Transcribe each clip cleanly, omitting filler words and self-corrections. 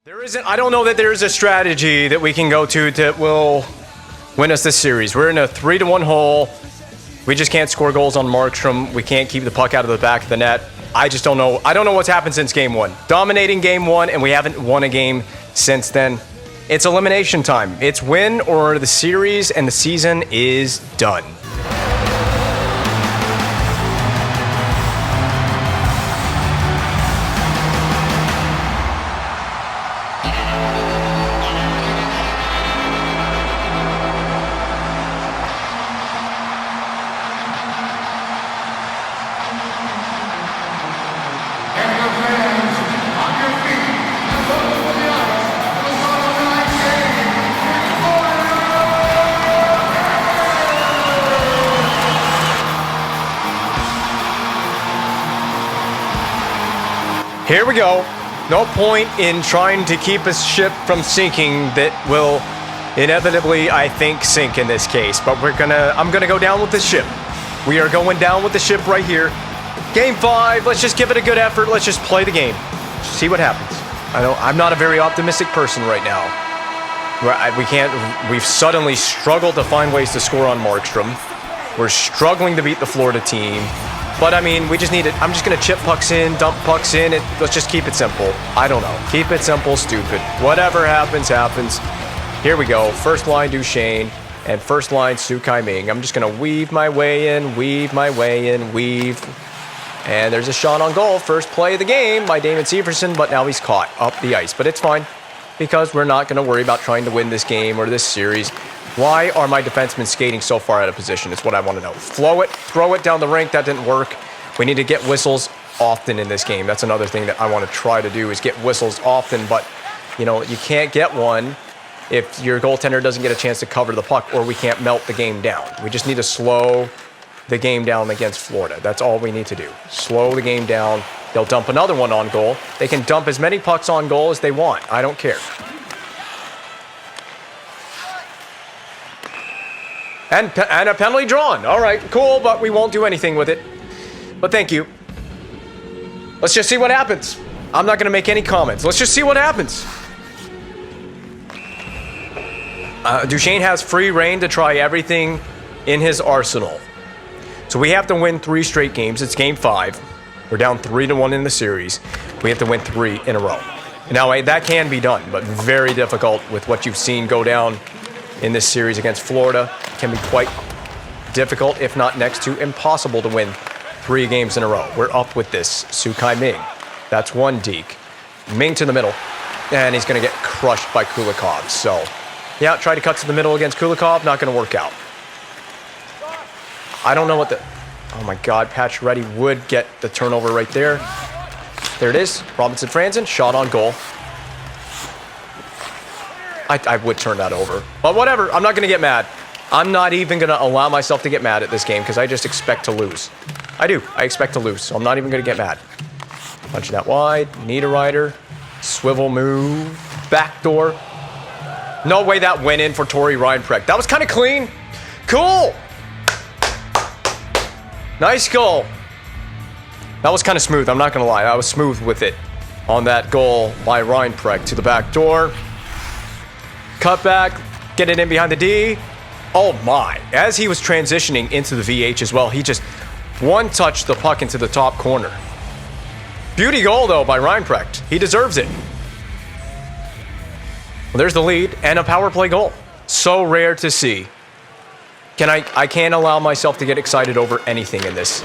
I don't know that there is a strategy that we can go to that will win us this series. We're in a 3-1 hole. We just can't score goals on Markstrom. We can't keep the puck out of the back of the net. I just don't know. I don't know what's happened since game one. Dominating game one, and we haven't won a game since then. It's elimination time. It's win or the series, and the season is done. Here we go. No point in trying to keep a ship from sinking that will inevitably, I think, sink in this case. But I'm gonna go down with the ship. We are going down with the ship right here. Game 5, let's just give it a good effort. Let's just play the game. See what happens. I'm not a very optimistic person right now. We've suddenly struggled to find ways to score on Markstrom. We're struggling to beat the Florida team. But, I mean, we just need it. I'm just going to chip pucks in, dump pucks in. Let's just keep it simple. I don't know. Keep it simple, stupid. Whatever happens, happens. Here we go. First line, Duchesne. And first line, Su Kai-Ming. I'm just going to weave my way in, weave my way in, weave. And there's a shot on goal. First play of the game by Damon Severson, but now he's caught up the ice. But it's fine because we're not going to worry about trying to win this game or this series. Why are my defensemen skating so far out of position is what I want to know. Flow it, throw it down the rink. That didn't work. We need to get whistles often in this game. That's another thing that I want to try to do is get whistles often. But, you know, you can't get one if your goaltender doesn't get a chance to cover the puck or we can't melt the game down. We just need to slow the game down against Florida. That's all we need to do. Slow the game down. They'll dump another one on goal. They can dump as many pucks on goal as they want. I don't care. And a penalty drawn. All right, cool, but we won't do anything with it. But thank you. Let's just see what happens. I'm not going to make any comments. Let's just see what happens. Duchesne has free reign to try everything in his arsenal. So we have to win 3 straight games. It's game 5. We're down 3-1 in the series. We have to win 3 in a row. Now, that can be done, but very difficult with what you've seen go down in this series against Florida. It can be quite difficult, if not next to impossible, to win 3 games in a row. We're up with this. Su Kai-Ming. That's one deke. Ming to the middle. And he's going to get crushed by Kulikov. So, yeah, try to cut to the middle against Kulikov. Not going to work out. I don't know what the... Oh, my God. Pacioretty would get the turnover right there. There it is. Robinson Franzen. Shot on goal. I would turn that over. But whatever. I'm not going to get mad. I'm not even going to allow myself to get mad at this game because I just expect to lose. I do. I expect to lose, so I'm not even going to get mad. Punching that wide. Niederreiter. Swivel move. Backdoor. No way that went in for Tori Reinprecht. That was kind of clean. Cool. Nice goal. That was kind of smooth. I'm not going to lie. I was smooth with it on that goal by Reinprecht to the back door. Cut back. Get it in behind the D. Oh my. As he was transitioning into the VH as well, he just one-touched the puck into the top corner. Beauty goal, though, by Reinprecht. He deserves it. Well, there's the lead and a power play goal. So rare to see. I can't allow myself to get excited over anything in this.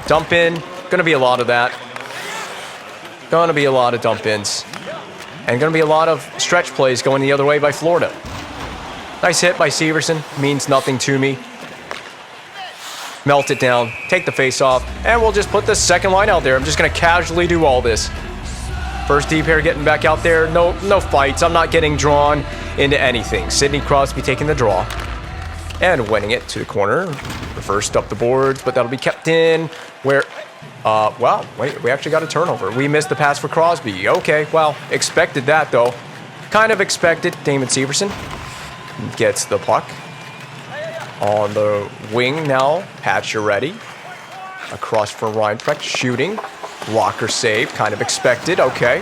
Dump in. Gonna be a lot of that. Gonna be a lot of dump ins. And gonna be a lot of stretch plays going the other way by Florida. Nice hit by Severson. Means nothing to me. Melt it down. Take the face off. And we'll just put the second line out there. I'm just gonna casually do all this. First D pair getting back out there. No fights. I'm not getting drawn into anything. Sidney Crosby taking the draw. And winning it to the corner. Reversed up the boards, but that'll be kept in. Where... wow, wait, we actually got a turnover. We missed the pass for Crosby. Okay, well, expected that, though. Kind of expected. Damon Severson gets the puck. On the wing now, Pacioretty. Across for Reinprecht, shooting. Blocker save, kind of expected, okay.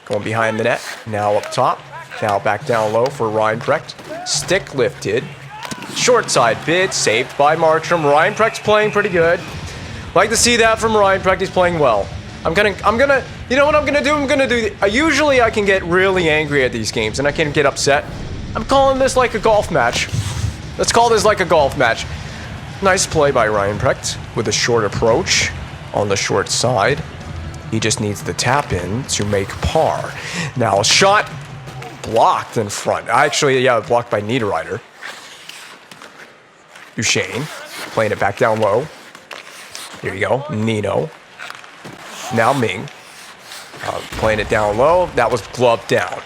Going behind the net. Now up top. Now back down low for Reinprecht. Stick lifted. Short side bid. Saved by Markstrom. Reinprecht's playing pretty good. Like to see that from Reinprecht. He's playing well. I'm gonna, you know what I'm gonna do? Usually I can get really angry at these games and I can get upset. I'm calling this like a golf match. Let's call this like a golf match. Nice play by Reinprecht with a short approach on the short side. He just needs the tap in to make par. Now a shot blocked in front. Actually, yeah, blocked by Niederreiter. Duchesne playing it back down low. Here you go, Nino. Now Ming, playing it down low. That was gloved down.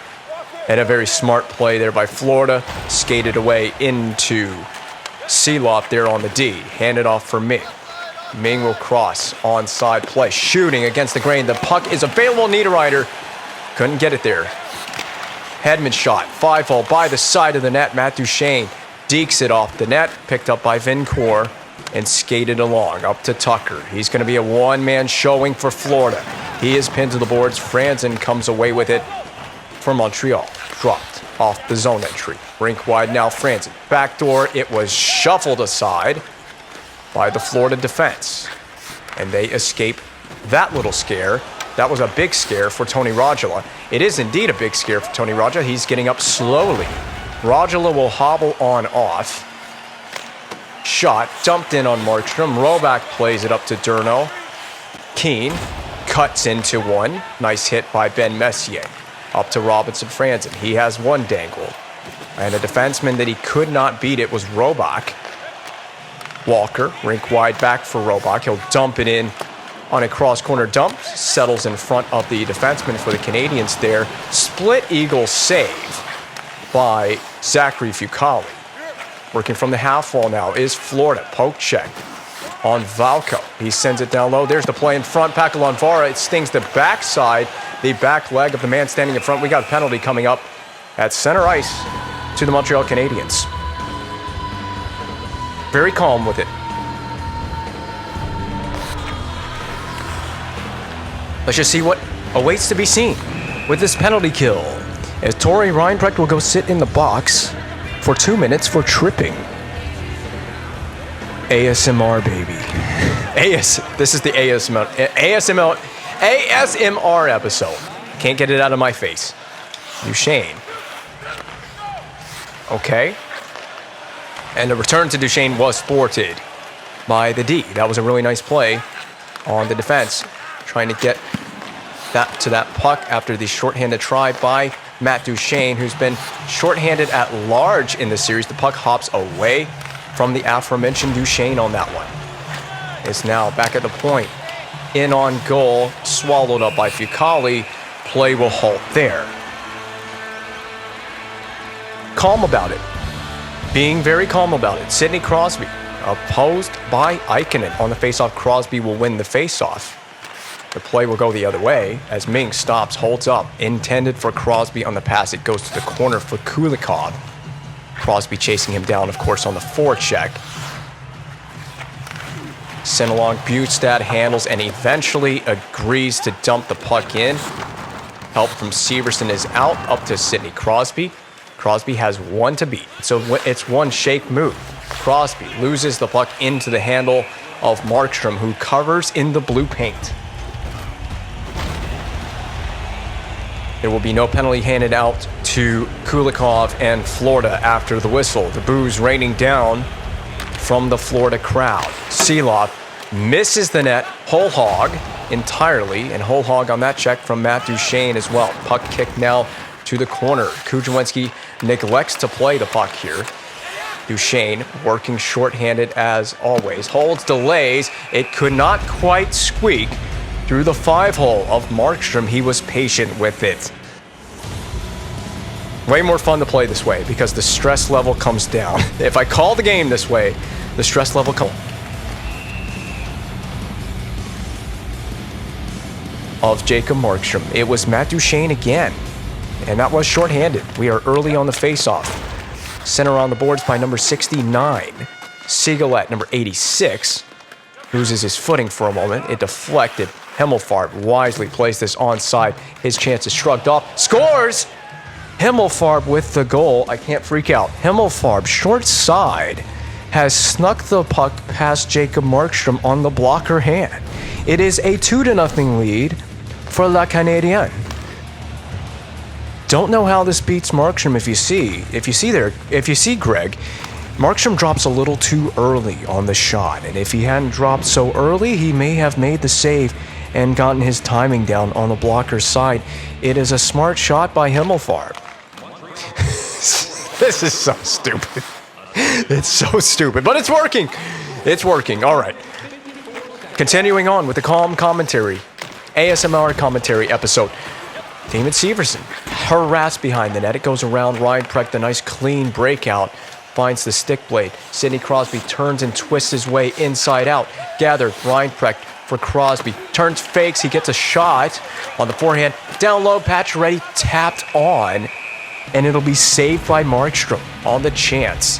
And a very smart play there by Florida. Skated away into Seeloff there on the D. Handed off for Ming. Ming will cross, onside play. Shooting against the grain. The puck is available. Niederreiter couldn't get it there. Hedman shot, 5-hole by the side of the net. Matt Duchesne dekes it off the net. Picked up by Vincourt. And skated along up to Tucker. He's going to be a one-man showing for Florida. He is pinned to the boards. Franzen comes away with it for Montreal. Dropped off the zone entry. Rink wide now, Franzen. Backdoor, it was shuffled aside by the Florida defense. And they escape that little scare. That was a big scare for Tony Rajala. It is indeed a big scare for Tony Rajala. He's getting up slowly. Rajala will hobble on off. Shot, dumped in on Markstrom. Roback plays it up to Durno. Keane cuts into one. Nice hit by Ben Messier. Up to Robinson Franzen. He has one dangle. And a defenseman that he could not beat it was Roback. Walker, rink wide back for Roback. He'll dump it in on a cross-corner dump. Settles in front of the defenseman for the Canadiens there. Split eagle save by Zachary Fucale. Working from the half wall now is Florida. Poke check on Valco. He sends it down low. There's the play in front. Pakalonvara. It stings the backside, the back leg of the man standing in front. We got a penalty coming up at center ice to the Montreal Canadiens. Very calm with it. Let's just see what awaits to be seen with this penalty kill. As Torrey Reinprecht will go sit in the box for 2 minutes for tripping. ASMR, baby. This is the ASMR episode. Can't get it out of my face. Duchesne. Okay. And the return to Duchesne was thwarted by the D. That was a really nice play on the defense. Trying to get that to that puck after the shorthanded try by Matt Duchesne, who's been shorthanded at large in the series. The puck hops away from the aforementioned Duchesne on that one. It's now back at the point. In on goal, swallowed up by Fucale. Play will halt there. Calm about it. Being very calm about it. Sidney Crosby, opposed by Ikonen. On the faceoff, Crosby will win the faceoff. The play will go the other way as Ming stops, holds up. Intended for Crosby on the pass. It goes to the corner for Kulikov. Crosby chasing him down, of course, on the forecheck. Sent along, Bustad handles and eventually agrees to dump the puck in. Help from Severson is out, up to Sidney Crosby. Crosby has one to beat, so it's one shake move. Crosby loses the puck into the handle of Markstrom, who covers in the blue paint. There will be no penalty handed out to Kulikov and Florida after the whistle. The boos raining down from the Florida crowd. Seeloff misses the net, whole hog entirely, and whole hog on that check from Matt Duchesne as well. Puck kick now to the corner. Kuzhawinski neglects to play the puck here. Duchesne working shorthanded as always. Holds, delays. It could not quite squeak through the 5-hole of Markstrom. He was patient with it. Way more fun to play this way because the stress level comes down. If I call the game this way, the stress level comes of Jacob Markstrom. It was Matt Duchesne again, and that was shorthanded. We are early on the faceoff. Center on the boards by number 69. Sigalet, number 86, loses his footing for a moment. It deflected. Himmelfarb wisely placed this onside. His chances shrugged off. Scores! Himmelfarb with the goal. I can't freak out. Himmelfarb, short side, has snuck the puck past Jacob Markstrom on the blocker hand. It is a 2-0 lead for Le Canadien. Don't know how this beats Markstrom if you see Greg, Markstrom drops a little too early on the shot, and if he hadn't dropped so early, he may have made the save and gotten his timing down on the blocker's side. It is a smart shot by Himmelfarb. This is so stupid. It's so stupid, but it's working. It's working. All right. Continuing on with the calm commentary, ASMR commentary episode. Damon Severson harassed behind the net. It goes around Ryan Precht, the nice clean breakout. Finds the stick blade. Sidney Crosby turns and twists his way inside out. Gathered, Ryan Precht for Crosby. Turns, fakes, he gets a shot on the forehand. Down low, Pacioretty tapped on, and it'll be saved by Markstrom on the chance.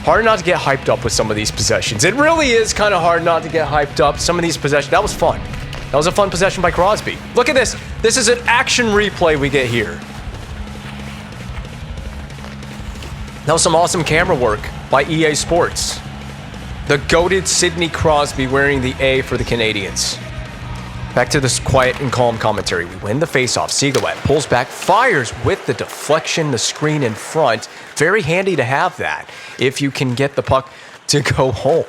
Hard not to get hyped up with some of these possessions. It really is kind of hard not to get hyped up. Some of these possessions, that was fun. That was a fun possession by Crosby. Look at this. This is an action replay we get here. That was some awesome camera work by EA Sports. The goated Sidney Crosby wearing the A for the Canadiens. Back to this quiet and calm commentary. We win the faceoff. Sigalet pulls back, fires with the deflection, the screen in front. Very handy to have that if you can get the puck to go home.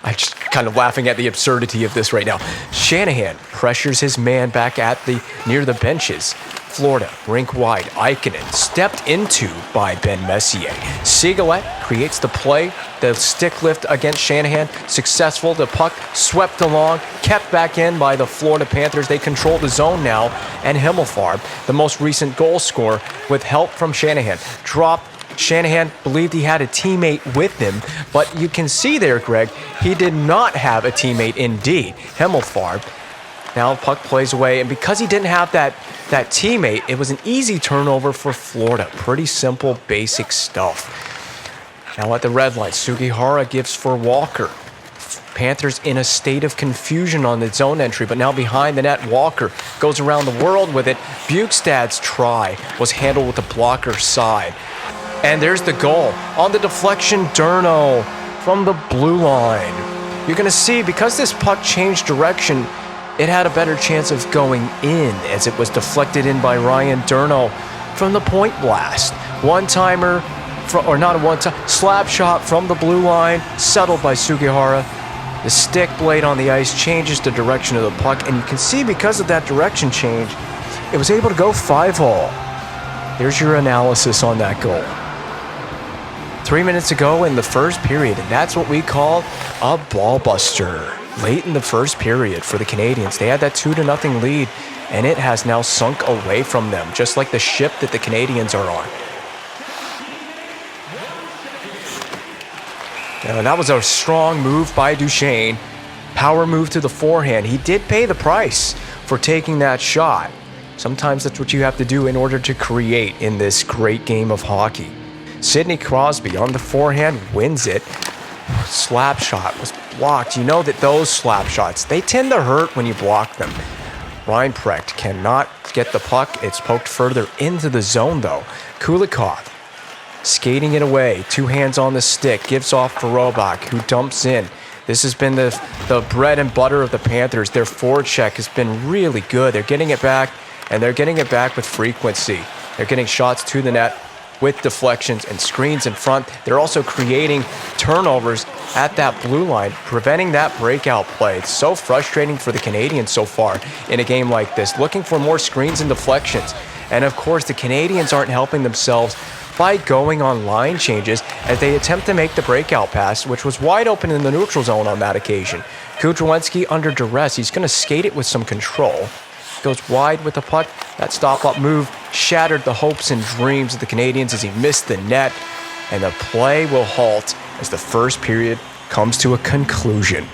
I'm just kind of laughing at the absurdity of this right now. Shanahan pressures his man back at near the benches. Florida, rink wide, Ikonen, stepped into by Ben Messier. Sigalet creates the play, the stick lift against Shanahan, successful, the puck swept along, kept back in by the Florida Panthers. They control the zone now, and Himmelfarb, the most recent goal scorer, with help from Shanahan, dropped. Shanahan believed he had a teammate with him, but you can see there, Greg, he did not have a teammate indeed. Himmelfarb. Now puck plays away, and because he didn't have that teammate, it was an easy turnover for Florida. Pretty simple, basic stuff. Now at the red line, Sugihara gives for Walker. Panthers in a state of confusion on the zone entry, but now behind the net, Walker goes around the world with it. Bukestad's try was handled with the blocker side. And there's the goal. On the deflection, Durno from the blue line. You're going to see, because this puck changed direction, it had a better chance of going in as it was deflected in by Ryan Durno from the point blast. One-timer, or not a one-time, slap shot from the blue line, settled by Sugihara. The stick blade on the ice changes the direction of the puck, and you can see because of that direction change, it was able to go 5-hole. Here's your analysis on that goal. 3 minutes ago in the first period, and that's what we call a ball buster. Late in the first period for the Canadiens, they had that 2-0 lead, and it has now sunk away from them, just like the ship that the Canadiens are on. And that was a strong move by Duchesne. Power move to the forehand. He did pay the price for taking that shot. Sometimes that's what you have to do in order to create in this great game of hockey. Sidney Crosby on the forehand wins it. Slap shot was blocked. You know that those slap shots, they tend to hurt when you block them. Ryan Precht cannot get the puck. It's poked further into the zone, though. Kulikov skating it away. 2 hands on the stick. Gives off for Robach, who dumps in. This has been the bread and butter of the Panthers. Their forecheck has been really good. They're getting it back, and they're getting it back with frequency. They're getting shots to the net with deflections and screens in front. They're also creating turnovers at that blue line, preventing that breakout play. It's so frustrating for the Canadiens so far in a game like this, looking for more screens and deflections. And of course, the Canadiens aren't helping themselves by going on line changes as they attempt to make the breakout pass, which was wide open in the neutral zone on that occasion. Kudrowski under duress. He's going to skate it with some control. Goes wide with the puck. That stop-up move shattered the hopes and dreams of the Canadiens as he missed the net. And the play will halt as the first period comes to a conclusion.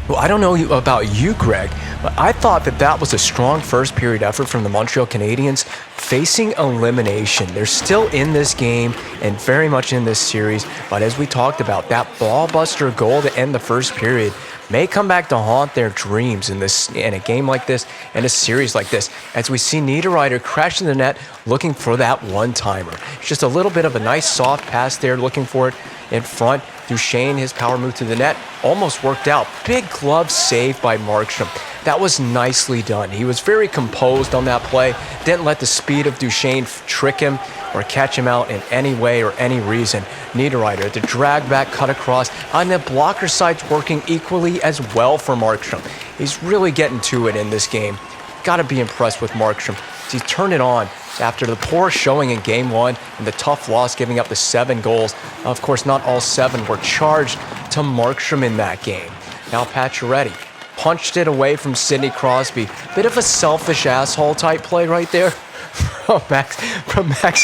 Well, I don't know about you, Greg, but I thought that was a strong first period effort from the Montreal Canadiens facing elimination. They're still in this game and very much in this series, but as we talked about, that ball buster goal to end the first period may come back to haunt their dreams in a game like this, in a series like this, as we see Niederreiter crashing the net looking for that one-timer. It's just a little bit of a nice soft pass there, looking for it in front. Duchesne, his power move to the net, almost worked out. Big glove save by Markstrom. That was nicely done. He was very composed on that play, didn't let the speed of Duchesne trick him or catch him out in any way or any reason. Niederreiter, the drag back cut across, on the blocker side's working equally as well for Markstrom. He's really getting to it in this game. Got to be impressed with Markstrom. He turned it on after the poor showing in Game 1 and the tough loss, giving up the 7 goals. Of course, not all 7 were charged to Markstrom in that game. Now Pacioretty punched it away from Sidney Crosby. Bit of a selfish asshole type play right there from Max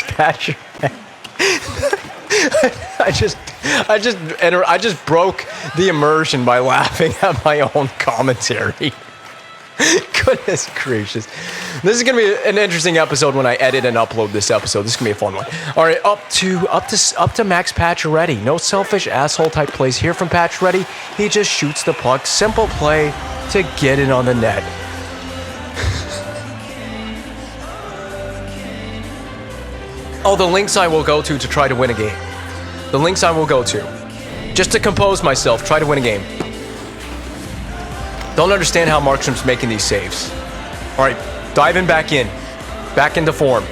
Pacioretty. I just broke the immersion by laughing at my own commentary. Goodness gracious. This is going to be an interesting episode when I edit and upload this episode. This is going to be a fun one. All right, up to Max Pacioretty. No selfish asshole type plays here from Pacioretty. He just shoots the puck. Simple play to get it on the net. Oh, the links I will go to try to win a game. The links I will go to. Just to compose myself, try to win a game. Don't understand how Markstrom's making these saves. All right, diving back into form.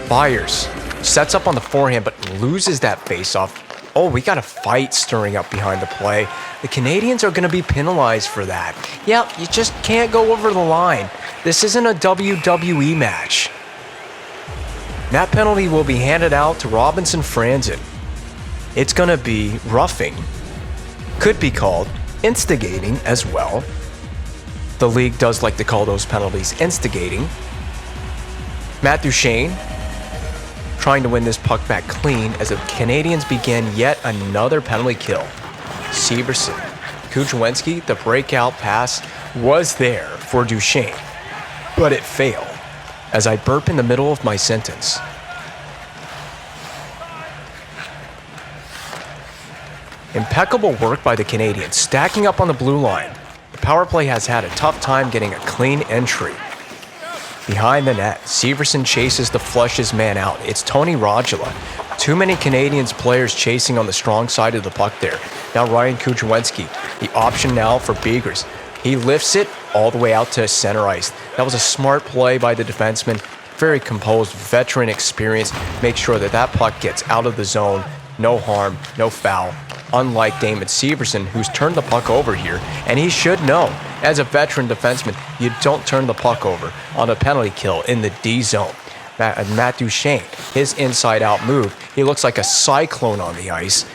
Byers sets up on the forehand, but loses that faceoff. Oh, we got a fight stirring up behind the play. The Canadiens are going to be penalized for that. Yeah, you just can't go over the line. This isn't a WWE match. That penalty will be handed out to Robinson Franzen. It's going to be roughing. Could be called instigating as well. The league does like to call those penalties instigating. Matt Duchesne trying to win this puck back clean as the Canadiens begin yet another penalty kill. Severson, Kuchwinski, the breakout pass was there for Duchesne, but it failed as I burp in the middle of my sentence. Impeccable work by the Canadiens, stacking up on the blue line. The power play has had a tough time getting a clean entry. Behind the net, Severson chases to flush his man out. It's Tony Rodula. Too many Canadiens players chasing on the strong side of the puck there. Now Ryan Kuchwinski, the option now for Begers. He lifts it all the way out to center ice. That was a smart play by the defenseman. Very composed, veteran experience. Make sure that that puck gets out of the zone. No harm, no foul. Unlike Damon Severson, who's turned the puck over here, and he should know, as a veteran defenseman, you don't turn the puck over on a penalty kill in the D zone. Matt Duchesne, his inside-out move, he looks like a cyclone on the ice.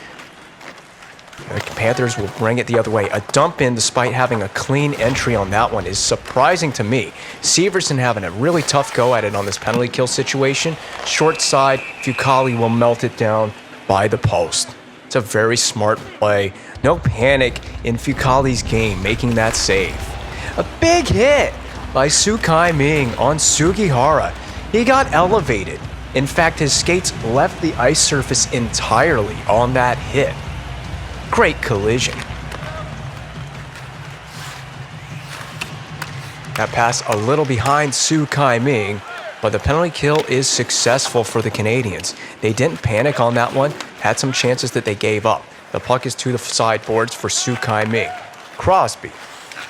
The Panthers will bring it the other way. A dump in, despite having a clean entry on that one, is surprising to me. Severson having a really tough go at it on this penalty kill situation. Short side, Fucale will melt it down by the post. It's a very smart play. No panic in Fucale's game, making that save. A big hit by Sukai Ming on Sugihara. He got elevated. In fact, his skates left the ice surface entirely on that hit. Great collision. That pass a little behind Sukai Ming, but the penalty kill is successful for the Canadiens. They didn't panic on that one, had some chances that they gave up. The puck is to the sideboards for Sukai Ming. Crosby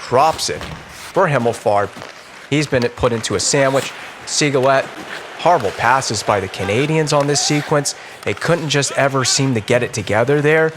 drops it for Himmelfarb. He's been put into a sandwich. Sigalet, horrible passes by the Canadiens on this sequence. They couldn't just ever seem to get it together there.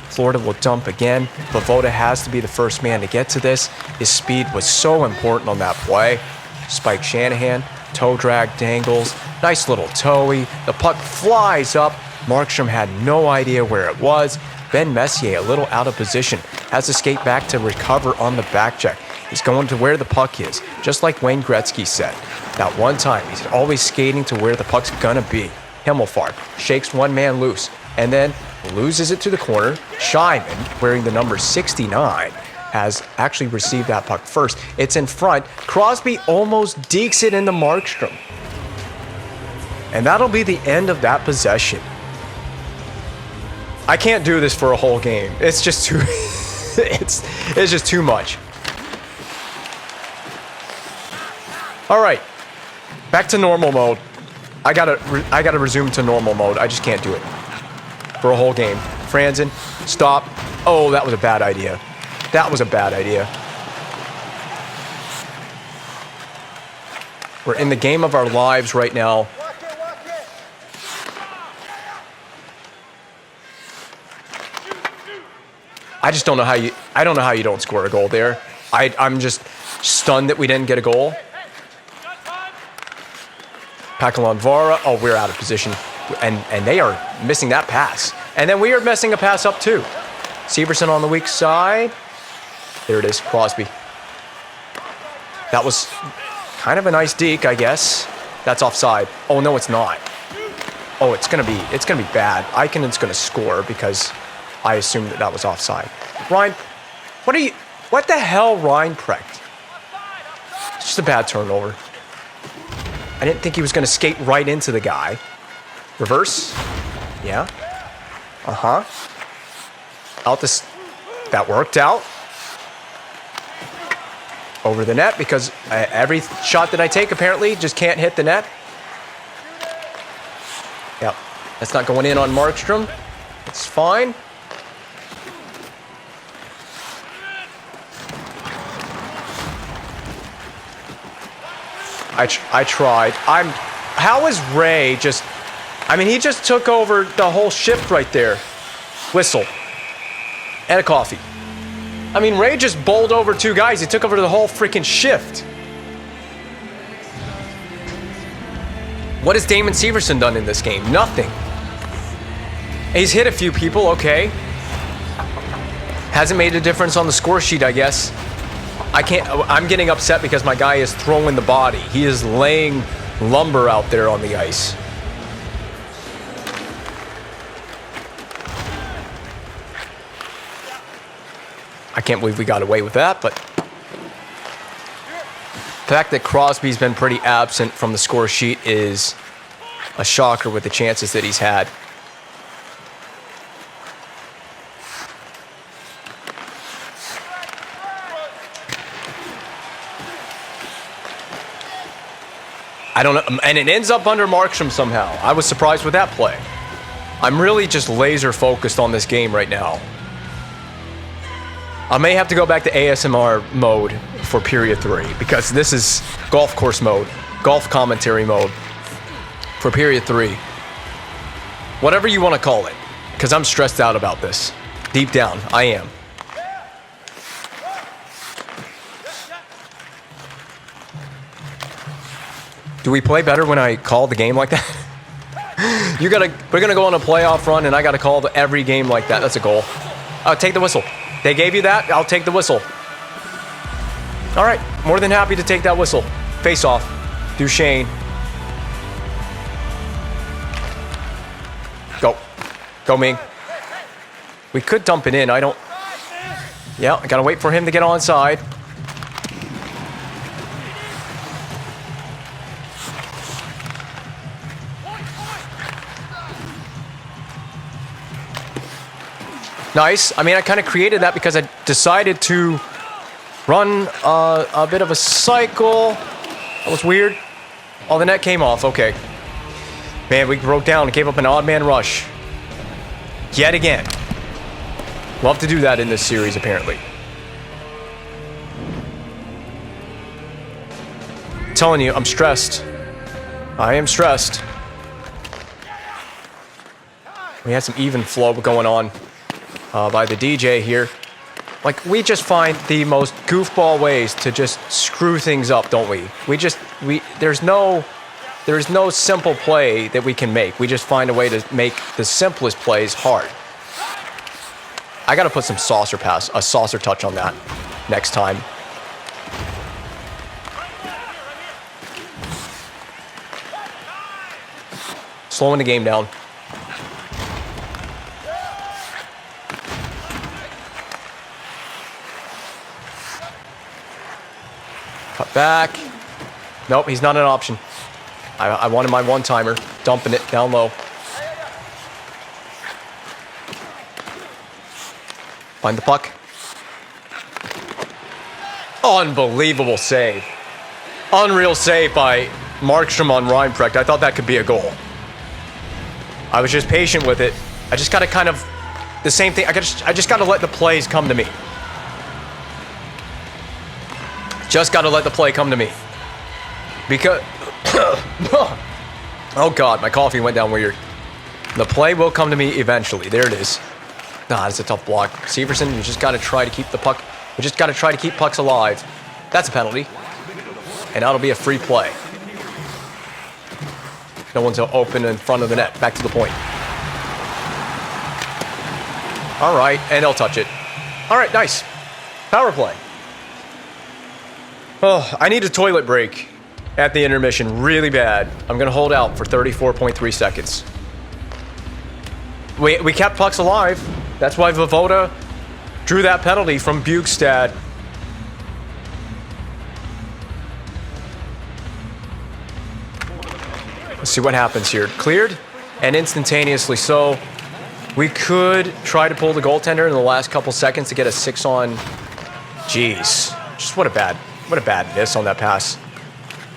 Florida will dump again. Voda has to be the first man to get to this. His speed was so important on that play. Spike Shanahan, toe drag dangles, nice little toey. The puck flies up. Markstrom had no idea where it was. Ben Messier, a little out of position, has to skate back to recover on the back check. He's going to where the puck is, just like Wayne Gretzky said. That one time, he's always skating to where the puck's gonna be. Himmelfarb shakes one man loose, and then loses it to the corner. Scheinman, wearing the number 69, has actually received that puck first. It's in front. Crosby almost dekes it into Markstrom. And that'll be the end of that possession. I can't do this for a whole game. It's just too... it's just too much. All right, back to normal mode. I gotta resume to normal mode. I just can't do it for a whole game. Franzen, stop. Oh, that was a bad idea. That was a bad idea. We're in the game of our lives right now. I just don't know how you. I don't know how you don't score a goal there. I'm just stunned that we didn't get a goal. Pakalon Vara. Oh, we're out of position, and they are missing that pass. And then we are messing a pass up too. Severson on the weak side. There it is, Crosby. That was kind of a nice deke, I guess. That's offside. Oh no, it's not. Oh, it's gonna be bad. Ikonen's gonna score because I assumed that was offside. Ryan, what the hell, Ryan Precht? It's just a bad turnover. I didn't think he was gonna skate right into the guy. Reverse. Yeah. Uh-huh. Out this. That worked out. Over the net because every shot that I take apparently just can't hit the net. Yep. That's not going in on Markstrom. It's fine. I tried. How is Ray just... I mean, he just took over the whole shift right there. Whistle. And a coffee. I mean, Ray just bowled over two guys. He took over the whole freaking shift. What has Damon Severson done in this game? Nothing. He's hit a few people, okay. Hasn't made a difference on the score sheet, I guess. I'm getting upset because my guy is throwing the body. He is laying lumber out there on the ice. I can't believe we got away with that, but the fact that Crosby's been pretty absent from the score sheet is a shocker with the chances that he's had. I don't know, and it ends up under Markstrom somehow. I was surprised with that play. I'm really just laser focused on this game right now. I may have to go back to ASMR mode for period 3 because this is golf course mode, golf commentary mode for period 3. Whatever you want to call it, because I'm stressed out about this. Deep down, I am. Do we play better when I call the game like that? We're gonna go on a playoff run, and I gotta call every game like that. That's a goal. Take the whistle. They gave you that? I'll take the whistle. All right, more than happy to take that whistle. Face off. Duchesne. Go. Go, Ming. We could dump it in. Yeah, I gotta wait for him to get onside. Nice. I mean, I kind of created that because I decided to run a bit of a cycle. That was weird. Oh, the net came off. Okay. Man, we broke down and gave up an odd man rush. Yet again. Love to do that in this series, apparently. I'm telling you, I'm stressed. I am stressed. We had some even flow going on. By the DJ here. Like, we just find the most goofball ways to just screw things up, don't we? There's no simple play that we can make. We just find a way to make the simplest plays hard. I gotta put some saucer touch on that next time. Slowing the game down. Cut back. Nope, he's not an option. I wanted my one-timer. Dumping it down low. Find the puck. Unbelievable save. Unreal save by Markstrom on Reinprecht. I thought that could be a goal. I was just patient with it. I just got to kind of, the same thing. I just got to let the plays come to me. Just got to let the play come to me. Because, oh God, my coffee went down weird. The play will come to me eventually. There it is. Nah, it's a tough block. Severson, you just got to try to keep the puck. You just got to try to keep pucks alive. That's a penalty. And that'll be a free play. No one's open in front of the net. Back to the point. All right, and they'll touch it. All right, nice. Power play. Oh, I need a toilet break at the intermission really bad. I'm going to hold out for 34.3 seconds. We kept pucks alive. That's why Voivoda drew that penalty from Bukestad. Let's see what happens here. Cleared, and instantaneously so. We could try to pull the goaltender in the last couple seconds to get a 6-on. Jeez, just what a bad miss on that pass.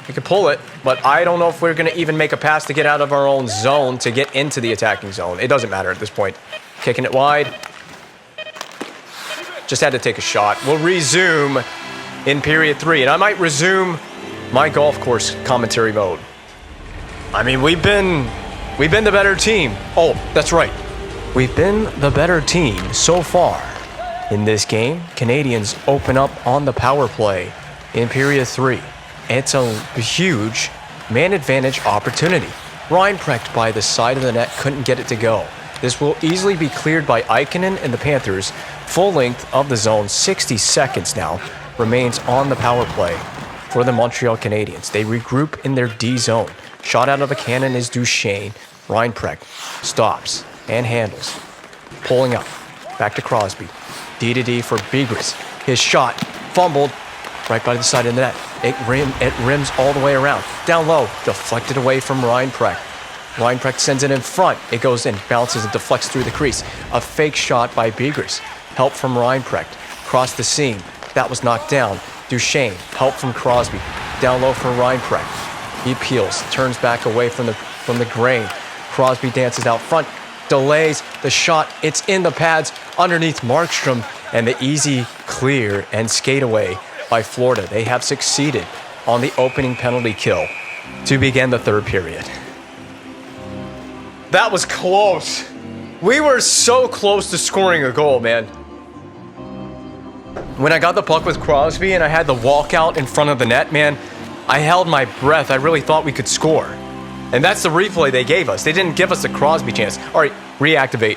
We could pull it, but I don't know if we're going to even make a pass to get out of our own zone to get into the attacking zone. It doesn't matter at this point. Kicking it wide. Just had to take a shot. We'll resume in period 3, and I might resume my golf course commentary mode. I mean, we've been the better team. Oh, that's right. We've been the better team so far in this game. Canadiens open up on the power play in period 3. It's a huge man advantage opportunity. Reinprecht by the side of the net couldn't get it to go. This will easily be cleared by Ikonen and the Panthers. Full length of the zone, 60 seconds now, remains on the power play for the Montreal Canadiens. They regroup in their D zone. Shot out of a cannon is Duchesne. Reinprecht stops and handles. Pulling up. Back to Crosby. D to D for Bigris. His shot fumbled right by the side of the net. It rims all the way around. Down low. Deflected away from Reinprecht. Reinprecht sends it in front. It goes in, bounces and deflects through the crease. A fake shot by Bigris. Help from Reinprecht. Cross the seam. That was knocked down. Duchesne. Help from Crosby. Down low for Reinprecht. He peels, turns back away from the grain. Crosby dances out front, delays the shot. It's in the pads underneath Markstrom, and the easy clear and skate away by Florida. They have succeeded on the opening penalty kill to begin the third period. That was close. We were so close to scoring a goal, man. When I got the puck with Crosby and I had the walkout in front of the net, man, I held my breath. I really thought we could score. And that's the replay they gave us. They didn't give us a Crosby chance. All right, reactivate.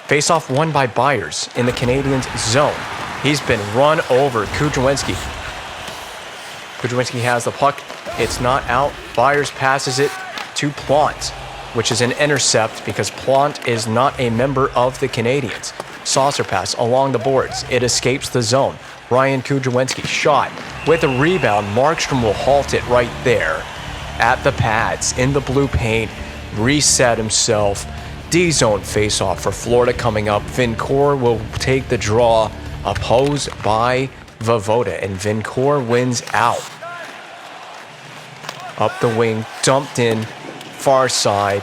Face-off won by Byers in the Canadiens' zone. He's been run over. Kudrwinski has the puck. It's not out. Byers passes it to Plant, which is an intercept because Plant is not a member of the Canadiens. Saucer pass along the boards. It escapes the zone. Ryan Kudrwinski shot with a rebound. Markstrom will halt it right there at the pads in the blue paint. Reset himself. D-zone face-off for Florida coming up. Vincourt will take the draw, opposed by Voivoda, and Vincourt wins out. Up the wing, dumped in, far side.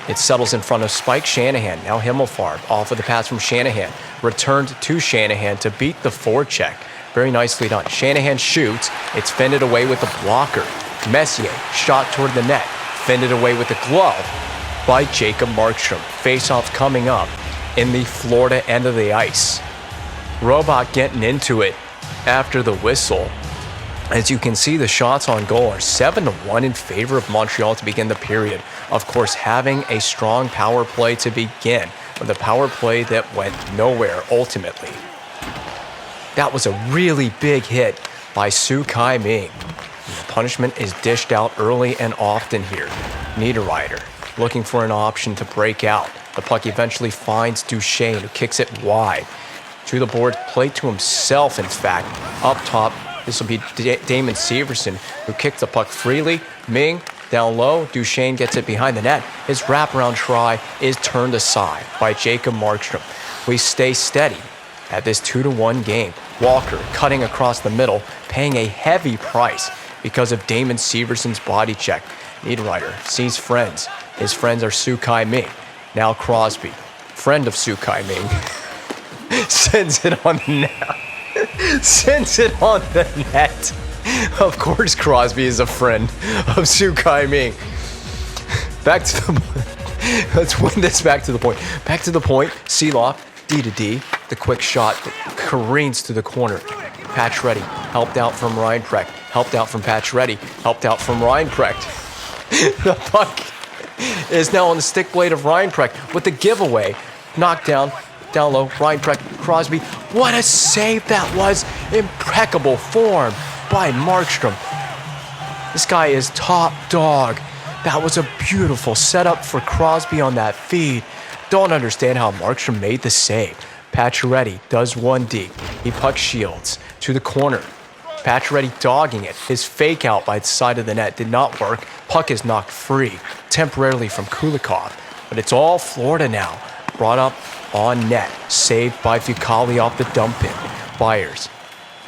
It settles in front of Spike Shanahan. Now Himmelfarb off of the pass from Shanahan. Returned to Shanahan to beat the forecheck. Very nicely done. Shanahan shoots. It's fended away with a blocker. Messier shot toward the net. Fended away with a glove by Jacob Markstrom. Face-off coming up in the Florida end of the ice. Robot getting into it after the whistle. As you can see, the shots on goal are 7-1 in favor of Montreal to begin the period. Of course, having a strong power play to begin, with a power play that went nowhere ultimately. That was a really big hit by Su Kai Ming. The punishment is dished out early and often here. Niederreiter looking for an option to break out. The puck eventually finds Duchesne, who kicks it wide. To the board, played to himself, in fact. Up top, this will be Damon Severson, who kicked the puck freely. Ming down low. Duchesne gets it behind the net. His wraparound try is turned aside by Jacob Markstrom. We stay steady at this 2-1 game. Walker cutting across the middle, paying a heavy price because of Damon Severson's body check. Niederreiter sees friends. His friends are Su-Kai Ming. Now Crosby, friend of Su-Kai Ming, sends it on the net. Sends it on the net. Of course Crosby is a friend of Su-Kai Ming. Back to the... Let's win this back to the point. Back to the point. Seeloff, D to D. The quick shot careens to the corner. Pacioretty helped out from Reinprecht. Helped out from Pacioretty. Helped out from Reinprecht. The puck is now on the stick blade of Reinprecht with the giveaway. Knocked down low. Reinprecht, Crosby. What a save that was. Impeccable form by Markstrom. This guy is top dog. That was a beautiful setup for Crosby on that feed. Don't understand how Markstrom made the save. Pacioretty does one deep. He puck shields to the corner. Pacioretty dogging it. His fake out by the side of the net did not work. Puck is knocked free temporarily from Kulikov. But it's all Florida now. Brought up on net. Saved by Fucale off the dump in. Byers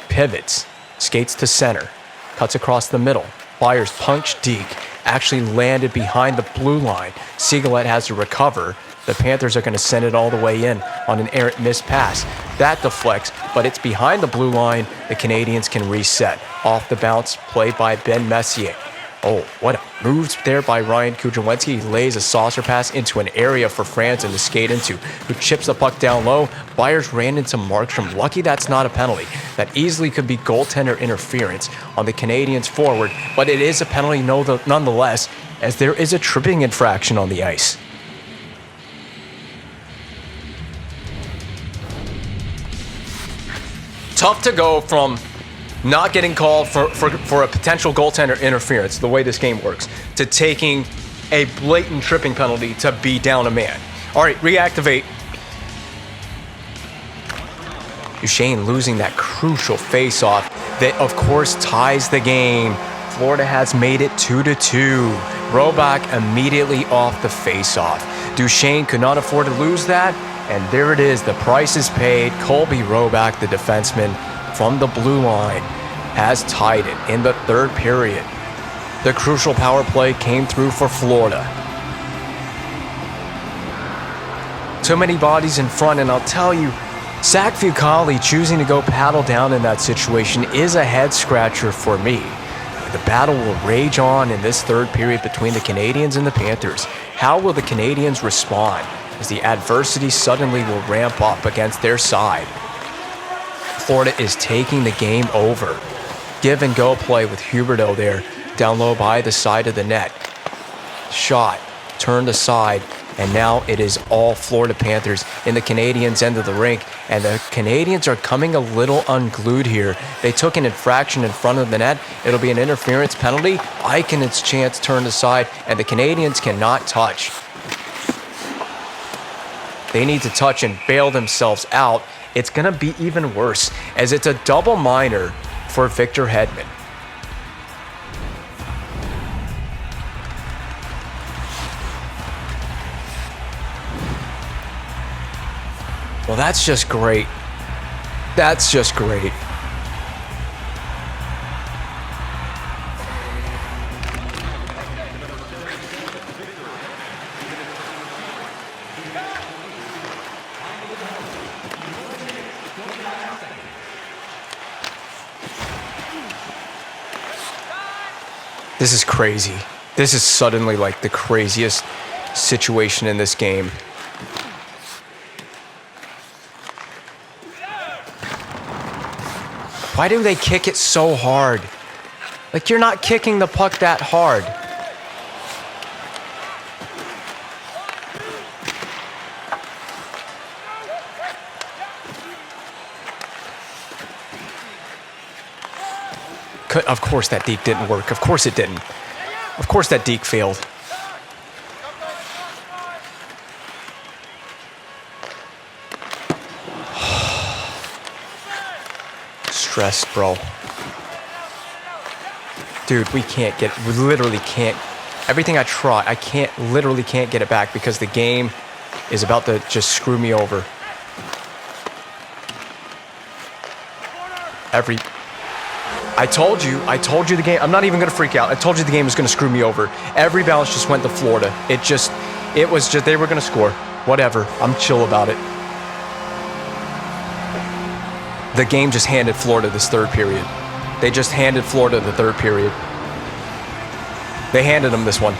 pivots. Skates to center. Cuts across the middle. Byers punched Deke. Actually landed behind the blue line. Sigalet has to recover. The Panthers are going to send it all the way in on an errant missed pass. That deflects, but it's behind the blue line. The Canadiens can reset. Off the bounce, play by Ben Messier. Oh, what a move there by Ryan Kudrowski. He lays a saucer pass into an area for Franzen to skate into, who chips the puck down low. Byers ran into Markstrom. Lucky that's not a penalty. That easily could be goaltender interference on the Canadiens forward, but it is a penalty nonetheless, as there is a tripping infraction on the ice. Tough to go from not getting called for a potential goaltender interference, the way this game works, to taking a blatant tripping penalty to be down a man. All right, reactivate. Duchesne losing that crucial face-off that, of course, ties the game. Florida has made it 2-2. Roback immediately off the face-off. Duchesne could not afford to lose that, and there it is. The price is paid. Colby Roback, the defenseman from the blue line, has tied it in the third period. The crucial power play came through for Florida. Too many bodies in front, and I'll tell you, Zach Fucale choosing to go paddle down in that situation is a head-scratcher for me. The battle will rage on in this third period between the Canadiens and the Panthers. How will the Canadiens respond as the adversity suddenly will ramp up against their side? Florida is taking the game over. Give and go play with Huberdeau there, down low by the side of the net. Shot, turned aside, and now it is all Florida Panthers in the Canadiens' end of the rink, and the Canadiens are coming a little unglued here. They took an infraction in front of the net. It'll be an interference penalty. Ikonen's chance turned aside, and the Canadiens cannot touch. They need to touch and bail themselves out. It's going to be even worse, as it's a double minor for Victor Hedman. Well, that's just great. That's just great. This is crazy. This is suddenly like the craziest situation in this game. Why do they kick it so hard? Like, you're not kicking the puck that hard. Of course that deke didn't work. Of course it didn't. Of course that deke failed. Stressed, bro. Dude, we literally can't. Everything I try, literally can't get it back because the game is about to just screw me over. I told you the game, I'm not even going to freak out. I told you the game was going to screw me over. Every bounce just went to Florida. It was just, they were going to score. Whatever, I'm chill about it. The game just handed Florida this third period. They just handed Florida the third period. They handed them this one.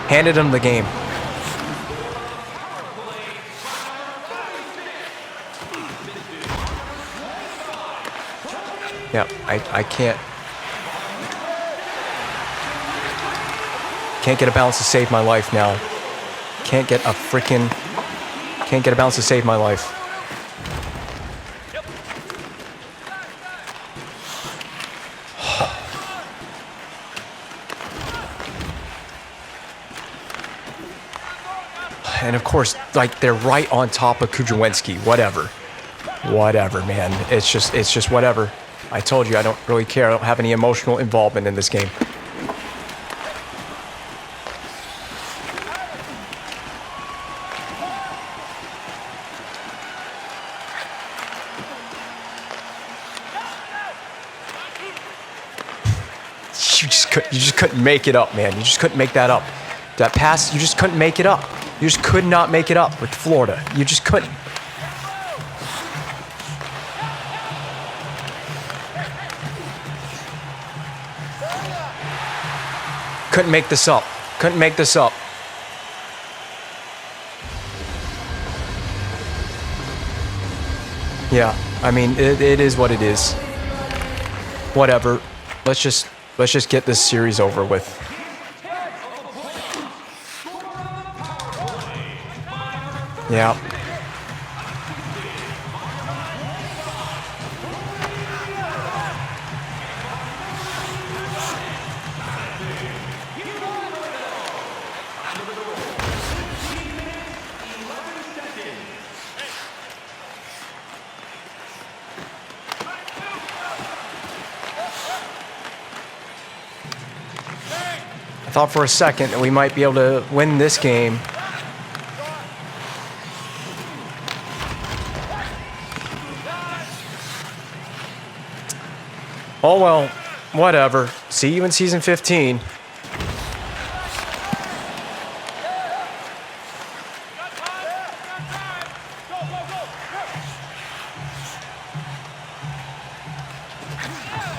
Handed them the game. Yeah, I can't get a bounce to save my life now. Can't get a bounce to save my life. And of course, like, they're right on top of Kudrowinski. Whatever, man. It's just whatever. I told you I don't really care. I don't have any emotional involvement in this game. You just couldn't make it up, man. You just couldn't make that up. That pass, you just couldn't make it up. You just could not make it up with Florida. You just couldn't. Couldn't make this up. Couldn't make this up. Yeah, I mean, it is what it is. Whatever. Let's just get this series over with. Yeah. I thought for a second that we might be able to win this game. Oh well, whatever. See you in season 15.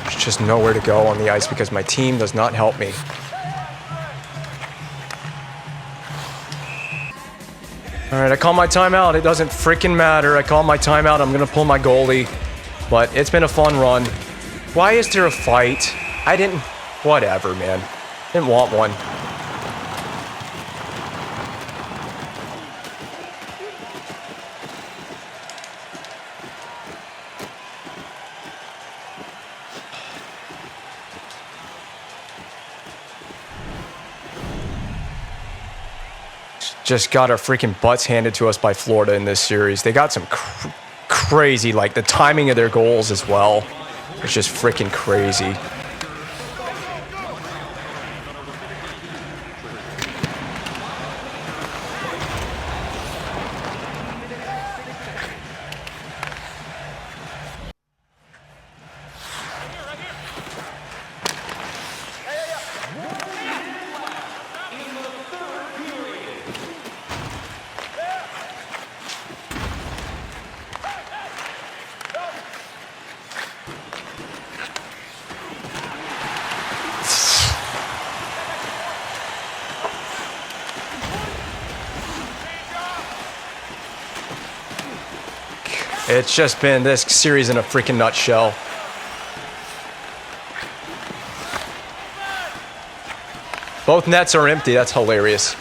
There's just nowhere to go on the ice because my team does not help me. All right, I call my timeout. It doesn't freaking matter. I call my timeout. I'm going to pull my goalie. But it's been a fun run. Why is there a fight? I didn't... Whatever, man. Didn't want one. Just got our freaking butts handed to us by Florida in this series. They got some crazy, like, the timing of their goals as well. It's just freaking crazy. It's just been this series in a freaking nutshell. Both nets are empty. That's hilarious.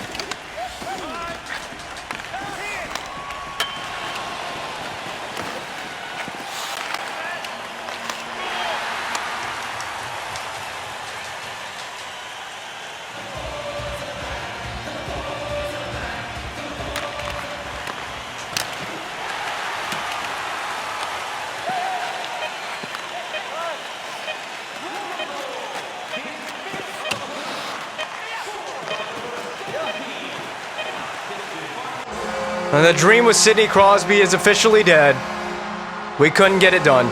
And the dream with Sidney Crosby is officially dead. We couldn't get it done.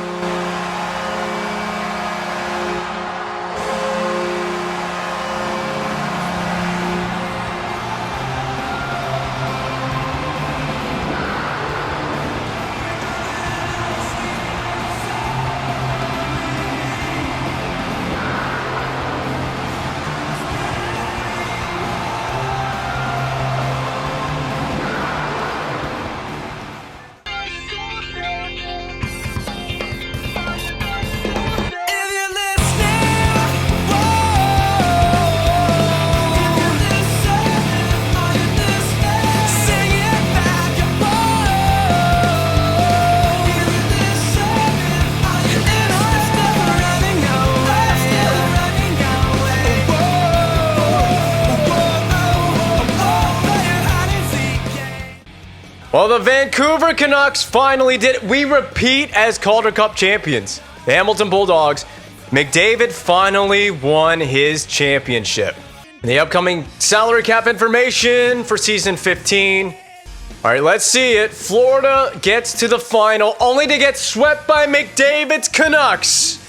Well, the Vancouver Canucks finally did it. We repeat as Calder Cup champions. The Hamilton Bulldogs. McDavid finally won his championship. The upcoming salary cap information for season 15. All right, let's see it. Florida gets to the final only to get swept by McDavid's Canucks.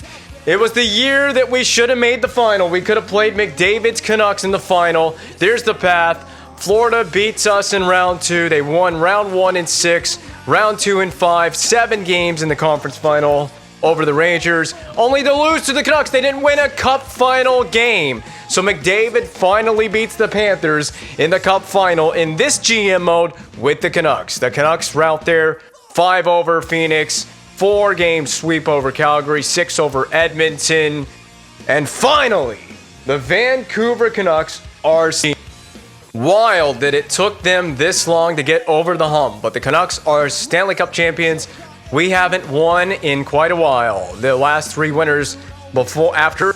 It was the year that we should have made the final. We could have played McDavid's Canucks in the final. There's the path. Florida beats us in round 2. They won round 1 in 6, round 2 in 5, 7 games in the conference final over the Rangers, only to lose to the Canucks. They didn't win a cup final game. So McDavid finally beats the Panthers in the cup final in this GM mode with the Canucks. The Canucks route there 5 over Phoenix, 4 game sweep over Calgary, 6 over Edmonton, and finally, the Vancouver Canucks are seen. Wild that it took them this long to get over the hump, but the Canucks are Stanley Cup champions. We haven't won in quite a while. The last 3 winners after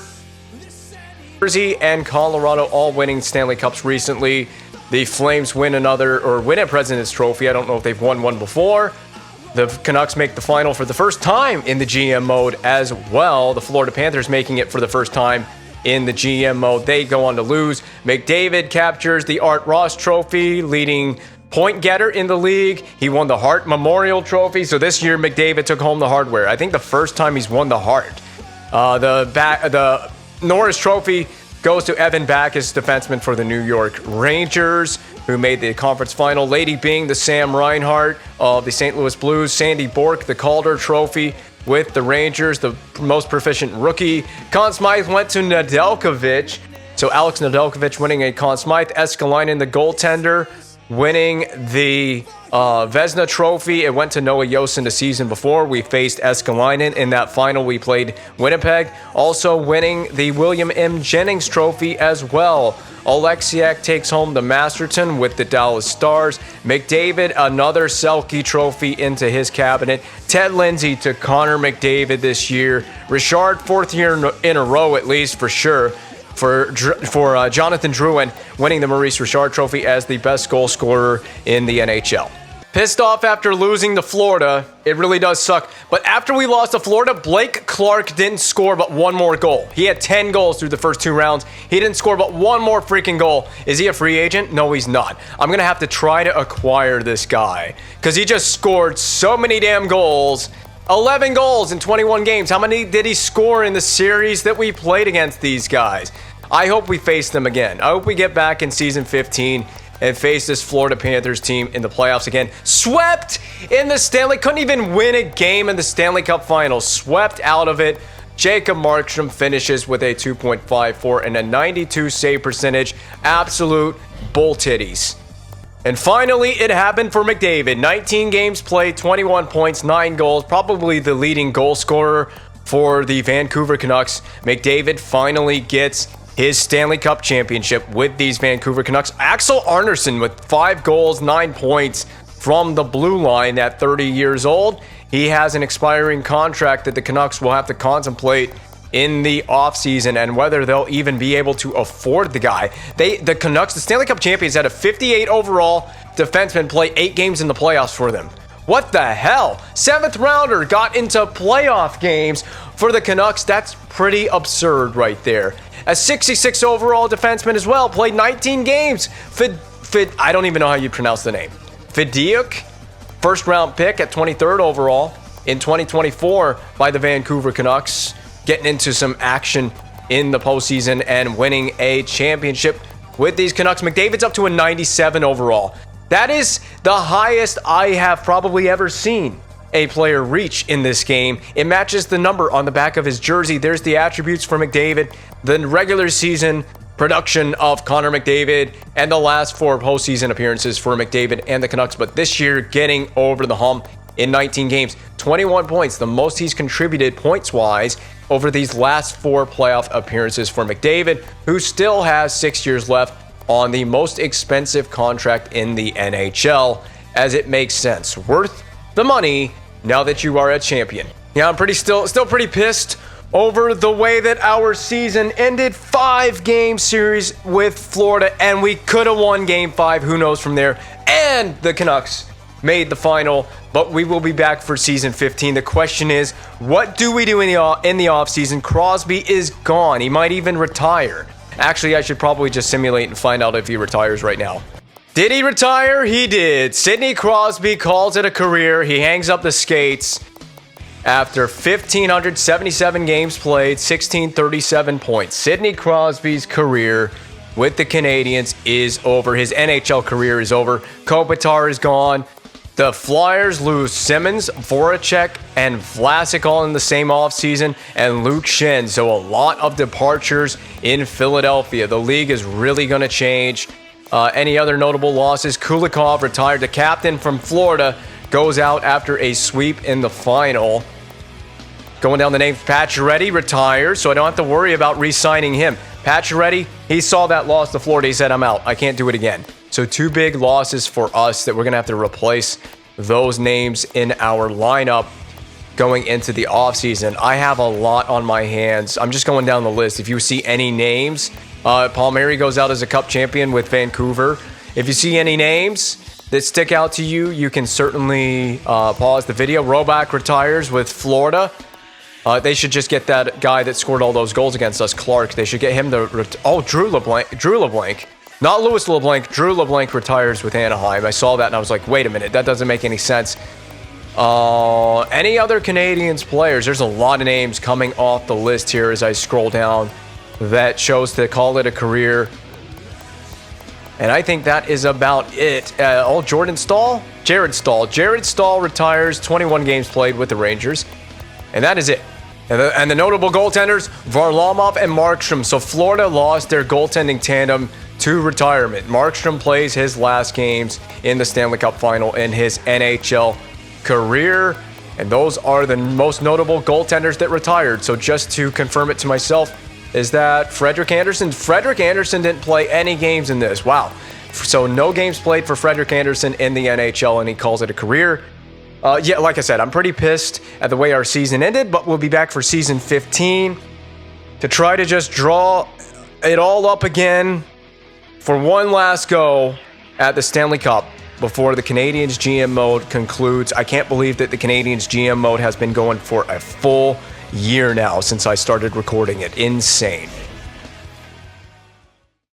Jersey and Colorado all winning Stanley Cups recently. The Flames win a President's Trophy. I don't know if they've won one before. The Canucks make the final for the first time in the GM mode as well. The Florida Panthers making it for the first time in the GM mode. They go on to lose. McDavid captures the Art Ross Trophy, leading point getter in the league. He won the Hart Memorial Trophy. So this year, McDavid took home the hardware. I think the first time he's won the Hart. The Norris Trophy goes to Evan Backus, defenseman for the New York Rangers, who made the conference final. Lady being the Sam Reinhart of the St. Louis Blues. Sandy Bourque, the Calder Trophy with the Rangers, the most proficient rookie. Conn Smythe went to Nedeljkovic. So Alex Nedeljkovic winning a Conn Smythe. Eskalainen, the goaltender, winning the Vezina Trophy. It went to Noah Yosin the season before. We faced Eskalainen in that final. We played Winnipeg. Also winning the William M. Jennings Trophy as well. Oleksiak takes home the Masterton with the Dallas Stars. McDavid, another Selke Trophy into his cabinet. Ted Lindsay to Connor McDavid this year. Richard, 4th year in a row at least for sure. For Jonathan Drouin winning the Maurice Richard Trophy as the best goal scorer in the NHL. Pissed off after losing to Florida. It really does suck. But after we lost to Florida, Blake Clark didn't score but 1 more goal. He had 10 goals through the first 2 rounds. He didn't score but 1 more freaking goal. Is he a free agent? No, he's not. I'm going to have to try to acquire this guy because he just scored so many damn goals. 11 goals in 21 games. How many did he score in the series that we played against these guys? I hope we face them again. I hope we get back in season 15 and face this Florida Panthers team in the playoffs again. Swept in the Stanley, couldn't even win a game in the Stanley Cup Finals. Swept out of it. Jacob Markstrom finishes with a 2.54 and a 92 save percentage. Absolute bull titties. And finally, it happened for McDavid. 19 games played, 21 points, 9 goals. Probably the leading goal scorer for the Vancouver Canucks. McDavid finally gets his Stanley Cup championship with these Vancouver Canucks. Axel Arneson with 5 goals, 9 points from the blue line at 30 years old. He has an expiring contract that the Canucks will have to contemplate in the offseason and whether they'll even be able to afford the guy. The Canucks, the Stanley Cup champions, had a 58 overall defenseman play 8 games in the playoffs for them. What the hell? 7th rounder got into playoff games for the Canucks. That's pretty absurd right there. A 66 overall defenseman as well, played 19 games. I don't even know how you pronounce the name. Fidiuk, first-round pick at 23rd overall in 2024 by the Vancouver Canucks, getting into some action in the postseason and winning a championship with these Canucks. McDavid's up to a 97 overall. That is the highest I have probably ever seen a player reach in this game. It matches the number on the back of his jersey. There's the attributes for McDavid, the regular season production of Connor McDavid, and the last 4 postseason appearances for McDavid and the Canucks. But this year, getting over the hump in 19 games, 21 points, the most he's contributed points-wise over these last 4 playoff appearances for McDavid, who still has 6 years left on the most expensive contract in the NHL, as it makes sense. Worth the money now that you are a champion. Yeah, I'm still pretty pissed over the way that our season ended. 5-game series with Florida, and we could have won Game 5. Who knows from there? And the Canucks made the final, but we will be back for season 15. The question is, what do we do in the offseason? Crosby is gone. He might even retire. Actually, I should probably just simulate and find out if he retires right now. Did he retire? He did. Sidney Crosby calls it a career. He hangs up the skates after 1,577 games played, 1,637 points. Sidney Crosby's career with the Canadiens is over. His NHL career is over. Kopitar is gone. The Flyers lose Simmons, Voracek, and Vlasic all in the same offseason, and Luke Schenn. So a lot of departures in Philadelphia. The league is really going to change. Any other notable losses? Kulikov retired. The captain from Florida goes out after a sweep in the final. Going down the names, Pacioretty retires, so I don't have to worry about re-signing him. Pacioretty, he saw that loss to Florida. He said, I'm out. I can't do it again. So 2 big losses for us that we're going to have to replace those names in our lineup going into the offseason. I have a lot on my hands. I'm just going down the list. If you see any names, Palmieri goes out as a Cup champion with Vancouver. If you see any names that stick out to you, you can certainly pause the video. Roback retires with Florida. They should just get that guy that scored all those goals against us, Clark. They should get him to... Drew LeBlanc. Not Louis LeBlanc. Drew LeBlanc retires with Anaheim. I saw that and I was like, wait a minute. That doesn't make any sense. Any other Canadiens players? There's a lot of names coming off the list here as I scroll down that chose to call it a career. And I think that is about it. Jared Stahl. Jared Stahl retires, 21 games played with the Rangers. And that is it. And the notable goaltenders, Varlamov and Markstrom. So Florida lost their goaltending tandem to retirement. Markstrom plays his last games in the Stanley Cup final in his NHL career. And those are the most notable goaltenders that retired. So just to confirm it to myself, is that Frederik Andersen? Frederik Andersen didn't play any games in this. Wow. So no games played for Frederik Andersen in the NHL, and he calls it a career. Yeah, like I said, I'm pretty pissed at the way our season ended, but we'll be back for season 15 to try to just draw it all up again for one last go at the Stanley Cup before the Canadiens GM mode concludes. I can't believe that the Canadiens GM mode has been going for a full year now since I started recording it. Insane.